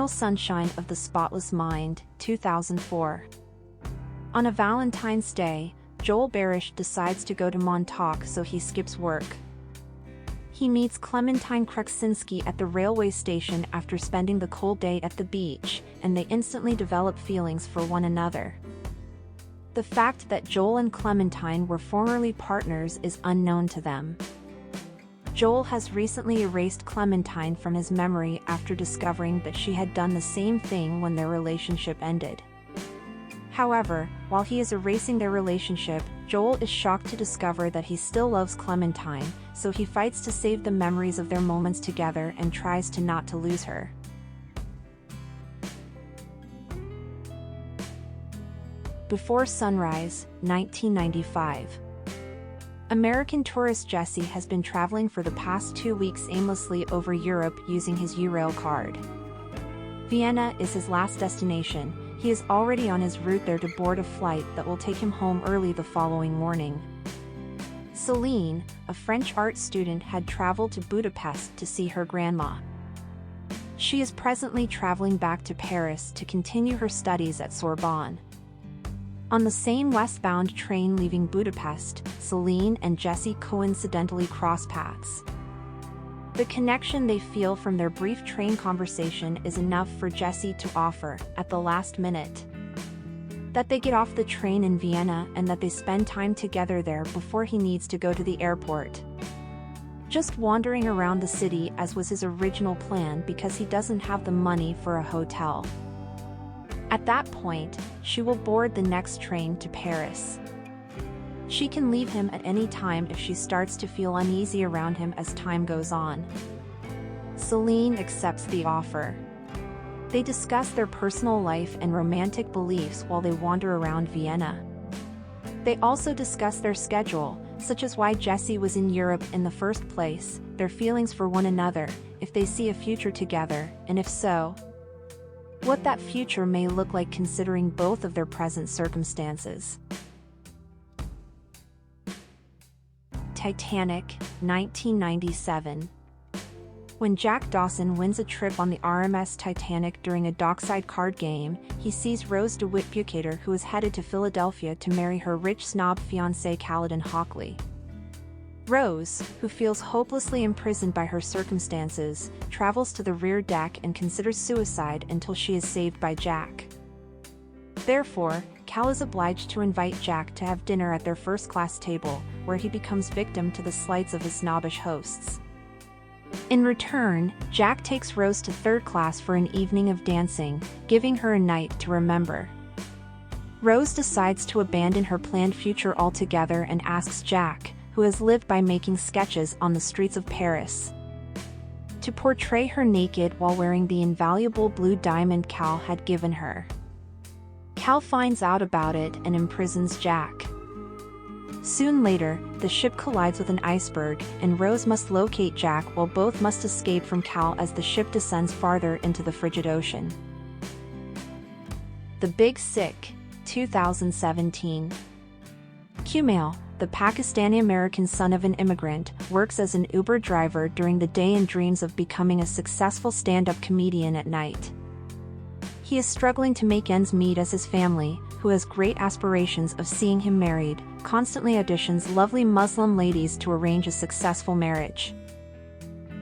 Eternal Sunshine of the Spotless Mind, 2004. On a Valentine's Day, Joel Barish decides to go to Montauk, so he skips work. He meets Clementine Kruczynski at the railway station after spending the cold day at the beach, and they instantly develop feelings for one another. The fact that Joel and Clementine were formerly partners is unknown to them. Joel has recently erased Clementine from his memory after discovering that she had done the same thing when their relationship ended. However, while he is erasing their relationship, Joel is shocked to discover that he still loves Clementine, so he fights to save the memories of their moments together and tries to not to lose her. Before Sunrise, 1995. American tourist Jesse has been traveling for the past 2 weeks aimlessly over Europe using his Eurail card. Vienna is his last destination. He is already on his route there to board a flight that will take him home early the following morning. Celine, a French art student, had traveled to Budapest to see her grandma. She is presently traveling back to Paris to continue her studies at Sorbonne. On the same westbound train leaving Budapest, Celine and Jesse coincidentally cross paths. The connection they feel from their brief train conversation is enough for Jesse to offer, at the last minute, that they get off the train in Vienna and that they spend time together there before he needs to go to the airport. Just wandering around the city as was his original plan because he doesn't have the money for a hotel. At that point, she will board the next train to Paris. She can leave him at any time if she starts to feel uneasy around him as time goes on. Celine accepts the offer. They discuss their personal life and romantic beliefs while they wander around Vienna. They also discuss their schedule, such as why Jesse was in Europe in the first place, their feelings for one another, if they see a future together, and if so, what that future may look like considering both of their present circumstances. Titanic, 1997. When Jack Dawson wins a trip on the RMS Titanic during a dockside card game, he sees Rose DeWitt Bukater, who is headed to Philadelphia to marry her rich snob fiancé Caledon Hockley. Rose, who feels hopelessly imprisoned by her circumstances, travels to the rear deck and considers suicide until she is saved by Jack. Therefore, Cal is obliged to invite Jack to have dinner at their first-class table, where he becomes victim to the slights of his snobbish hosts. In return, Jack takes Rose to third class for an evening of dancing, giving her a night to remember. Rose decides to abandon her planned future altogether and asks Jack, who has lived by making sketches on the streets of Paris, to portray her naked while wearing the invaluable blue diamond Cal had given her. Cal finds out about it and imprisons Jack. Soon later, the ship collides with an iceberg, and Rose must locate Jack while both must escape from Cal as the ship descends farther into the frigid ocean. The Big Sick, 2017. Kumail, the Pakistani-American son of an immigrant, works as an Uber driver during the day and dreams of becoming a successful stand-up comedian at night. He is struggling to make ends meet as his family, who has great aspirations of seeing him married, constantly auditions lovely Muslim ladies to arrange a successful marriage.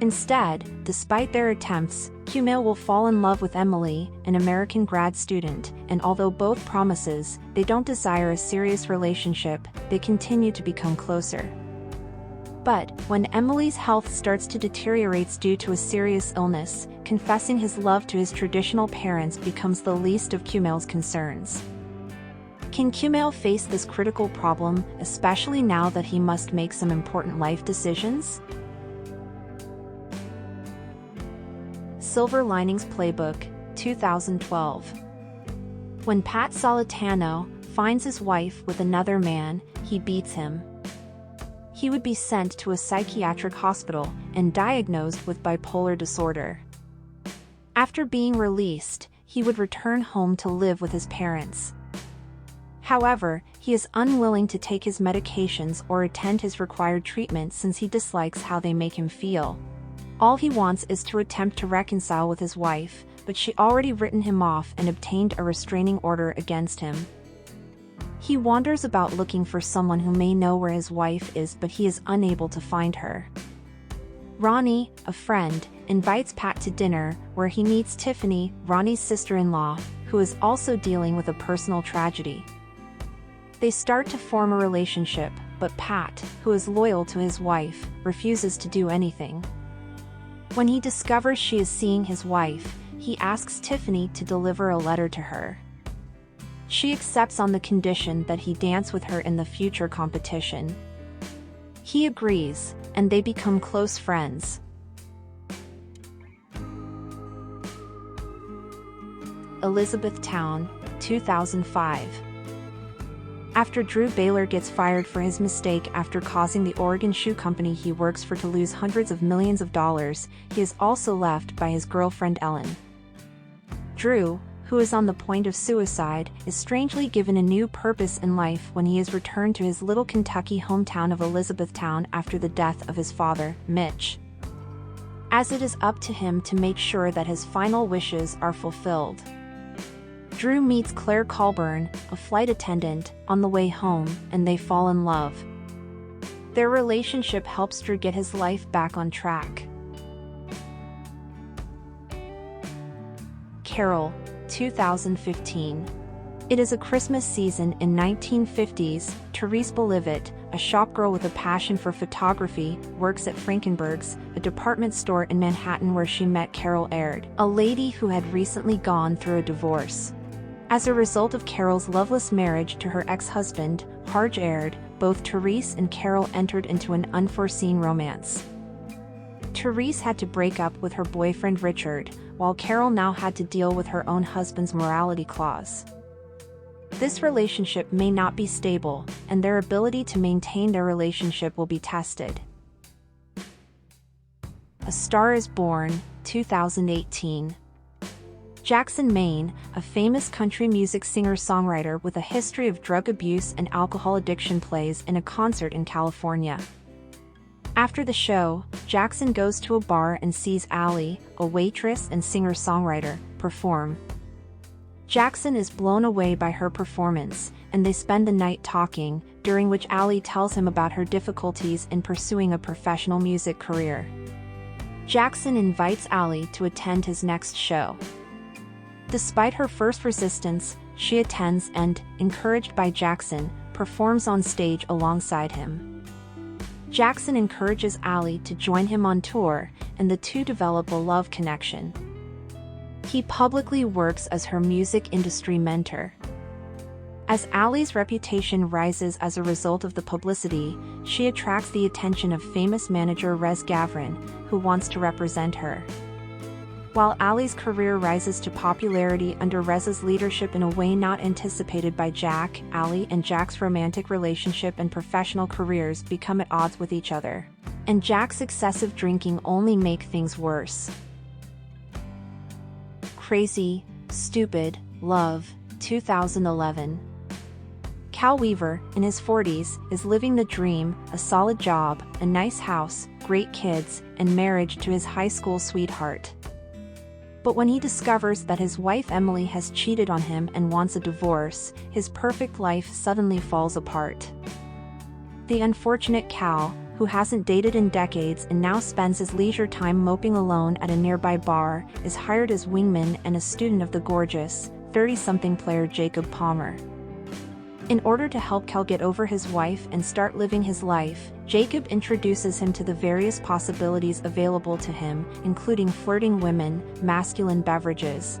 Instead, despite their attempts, Kumail will fall in love with Emily, an American grad student, and although both promises they don't desire a serious relationship, they continue to become closer. But, when Emily's health starts to deteriorate due to a serious illness, confessing his love to his traditional parents becomes the least of Kumail's concerns. Can Kumail face this critical problem, especially now that he must make some important life decisions? Silver Linings Playbook, 2012. When Pat Solitano finds his wife with another man, he beats him. He would be sent to a psychiatric hospital and diagnosed with bipolar disorder. After being released, he would return home to live with his parents. However, he is unwilling to take his medications or attend his required treatment since he dislikes how they make him feel. All he wants is to attempt to reconcile with his wife, but she already written him off and obtained a restraining order against him. He wanders about looking for someone who may know where his wife is, but he is unable to find her. Ronnie, a friend, invites Pat to dinner, where he meets Tiffany, Ronnie's sister-in-law, who is also dealing with a personal tragedy. They start to form a relationship, but Pat, who is loyal to his wife, refuses to do anything. When he discovers she is seeing his wife, he asks Tiffany to deliver a letter to her. She accepts on the condition that he dance with her in the future competition. He agrees, and they become close friends. Elizabethtown, 2005. After Drew Baylor gets fired for his mistake after causing the Oregon shoe company he works for to lose hundreds of millions of dollars, he is also left by his girlfriend Ellen. Drew, who is on the point of suicide, is strangely given a new purpose in life when he is returned to his little Kentucky hometown of Elizabethtown after the death of his father, Mitch. As it is up to him to make sure that his final wishes are fulfilled. Drew meets Claire Colburn, a flight attendant, on the way home, and they fall in love. Their relationship helps Drew get his life back on track. Carol, 2015. It is a Christmas season in 1950s. Therese Bolivet, a shopgirl with a passion for photography, works at Frankenberg's, a department store in Manhattan where she met Carol Aird, a lady who had recently gone through a divorce. As a result of Carol's loveless marriage to her ex-husband, Harge Aird, both Therese and Carol entered into an unforeseen romance. Therese had to break up with her boyfriend Richard, while Carol now had to deal with her own husband's morality clause. This relationship may not be stable, and their ability to maintain their relationship will be tested. A Star is Born, 2018. Jackson Maine, a famous country music singer-songwriter with a history of drug abuse and alcohol addiction, plays in a concert in California. After the show, Jackson goes to a bar and sees Allie, a waitress and singer-songwriter, perform. Jackson is blown away by her performance, and they spend the night talking, during which Allie tells him about her difficulties in pursuing a professional music career. Jackson invites Allie to attend his next show. Despite her first resistance, she attends and, encouraged by Jackson, performs on stage alongside him. Jackson encourages Allie to join him on tour, and the two develop a love connection. He publicly works as her music industry mentor. As Allie's reputation rises as a result of the publicity, she attracts the attention of famous manager Rez Gavrin, who wants to represent her. While Allie's career rises to popularity under Rez's leadership in a way not anticipated by Jack, Allie and Jack's romantic relationship and professional careers become at odds with each other. And Jack's excessive drinking only make things worse. Crazy, Stupid, Love, 2011. Cal Weaver, in his 40s, is living the dream, a solid job, a nice house, great kids, and marriage to his high school sweetheart. But when he discovers that his wife Emily has cheated on him and wants a divorce, his perfect life suddenly falls apart. The unfortunate Cal, who hasn't dated in decades and now spends his leisure time moping alone at a nearby bar, is hired as wingman and a student of the gorgeous, 30-something player Jacob Palmer. In order to help Cal get over his wife and start living his life, Jacob introduces him to the various possibilities available to him, including flirting women, masculine beverages,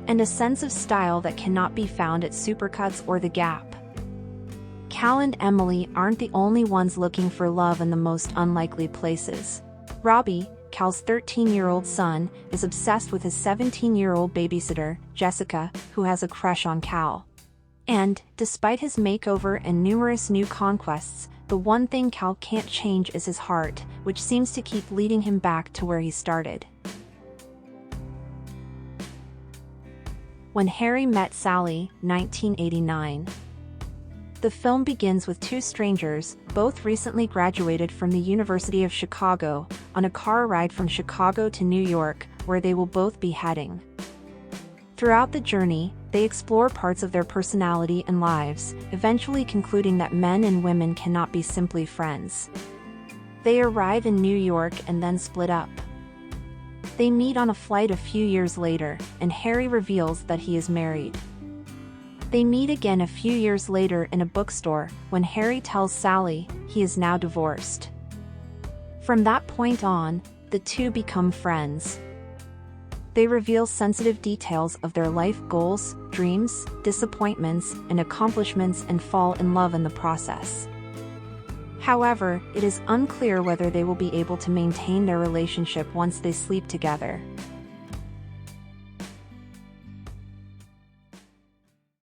and a sense of style that cannot be found at Supercuts or The Gap. Cal and Emily aren't the only ones looking for love in the most unlikely places. Robbie, Cal's 13-year-old son, is obsessed with his 17-year-old babysitter, Jessica, who has a crush on Cal. And, despite his makeover and numerous new conquests, the one thing Cal can't change is his heart, which seems to keep leading him back to where he started. When Harry Met Sally, 1989. The film begins with two strangers, both recently graduated from the University of Chicago, on a car ride from Chicago to New York, where they will both be heading. Throughout the journey, they explore parts of their personality and lives, eventually concluding that men and women cannot be simply friends. They arrive in New York and then split up. They meet on a flight a few years later, and Harry reveals that he is married. They meet again a few years later in a bookstore, when Harry tells Sally he is now divorced. From that point on, the two become friends. They reveal sensitive details of their life goals, dreams, disappointments, and accomplishments and fall in love in the process. However, it is unclear whether they will be able to maintain their relationship once they sleep together.